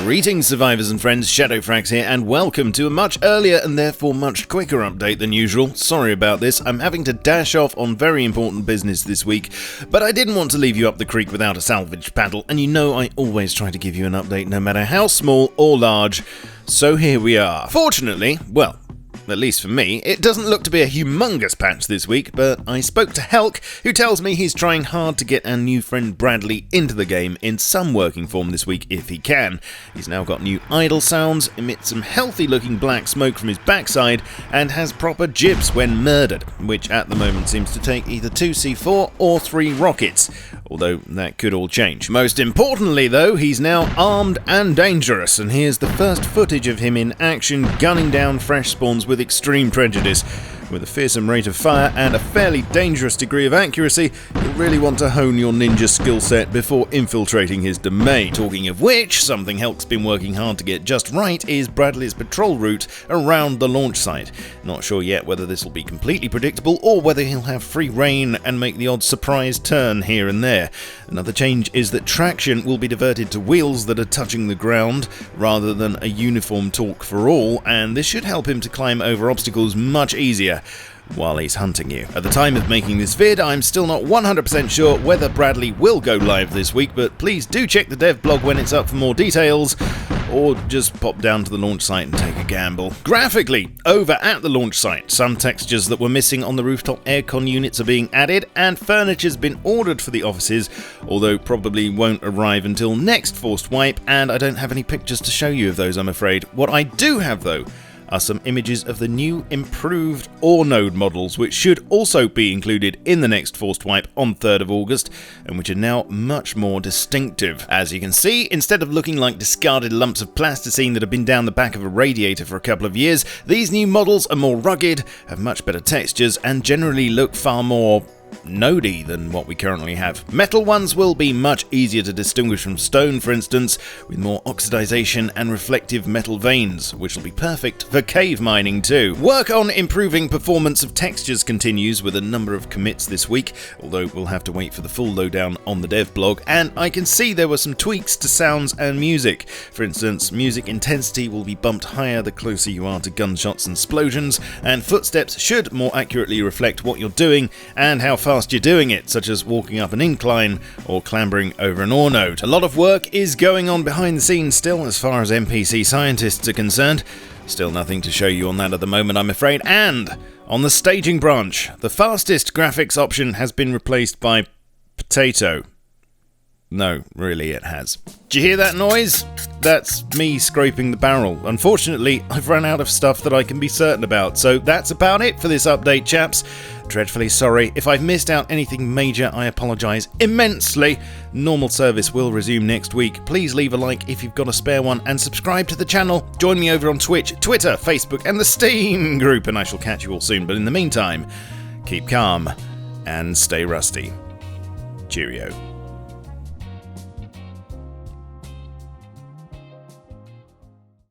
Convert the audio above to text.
Greetings survivors and friends, SHADOWFRAX here, and welcome to a much earlier and therefore much quicker update than usual. Sorry about this, I'm having to dash off on very important business this week, but I didn't want to leave you up the creek without a salvage paddle, and you know I always try to give you an update no matter how small or large, so here we are. Fortunately, well, at least for me, it doesn't look to be a humongous patch this week, but I spoke to Helk, who tells me he's trying hard to get our new friend Bradley into the game in some working form this week if he can. He's now got new idle sounds, emits some healthy looking black smoke from his backside, and has proper jibs when murdered, which at the moment seems to take either 2 C4 or 3 rockets, although that could all change. Most importantly though, he's now armed and dangerous, and here's the first footage of him in action gunning down fresh spawns with extreme prejudice. With a fearsome rate of fire and a fairly dangerous degree of accuracy, you'll really want to hone your ninja skill set before infiltrating his domain. Talking of which, something Helk's been working hard to get just right is Bradley's patrol route around the launch site. Not sure yet whether this will be completely predictable or whether he'll have free reign and make the odd surprise turn here and there. Another change is that traction will be diverted to wheels that are touching the ground rather than a uniform torque for all, and this should help him to climb over obstacles much easier while he's hunting you. At the time of making this vid, I'm still not 100% sure whether Bradley will go live this week, but please do check the dev blog when it's up for more details, or just pop down to the launch site and take a gamble. Graphically, over at the launch site, some textures that were missing on the rooftop aircon units are being added, and furniture's been ordered for the offices, although probably won't arrive until next forced wipe, and I don't have any pictures to show you of those, I'm afraid. What I do have though are some images of the new improved ore node models, which should also be included in the next forced wipe on 3rd of August, and which are now much more distinctive. As you can see, instead of looking like discarded lumps of plasticine that have been down the back of a radiator for a couple of years, these new models are more rugged, have much better textures, and generally look far more nodey than what we currently have. Metal ones will be much easier to distinguish from stone, for instance, with more oxidization and reflective metal veins, which will be perfect for cave mining too. Work on improving performance of textures continues with a number of commits this week, although we'll have to wait for the full lowdown on the dev blog, and I can see there were some tweaks to sounds and music. For instance, music intensity will be bumped higher the closer you are to gunshots and explosions, and footsteps should more accurately reflect what you're doing and how fast you're doing it, such as walking up an incline or clambering over an ore node. A lot of work is going on behind the scenes still as far as NPC scientists are concerned. Still nothing to show you on that at the moment, I'm afraid. And on the staging branch, the fastest graphics option has been replaced by potato. No, really it has. Do you hear that noise? That's me scraping the barrel. Unfortunately, I've run out of stuff that I can be certain about, so that's about it for this update, chaps. Dreadfully sorry. If I've missed out anything major, I apologise immensely. Normal service will resume next week. Please leave a like if you've got a spare one, and subscribe to the channel. Join me over on Twitch, Twitter, Facebook, and the Steam group, and I shall catch you all soon. But in the meantime, keep calm and stay rusty. Cheerio.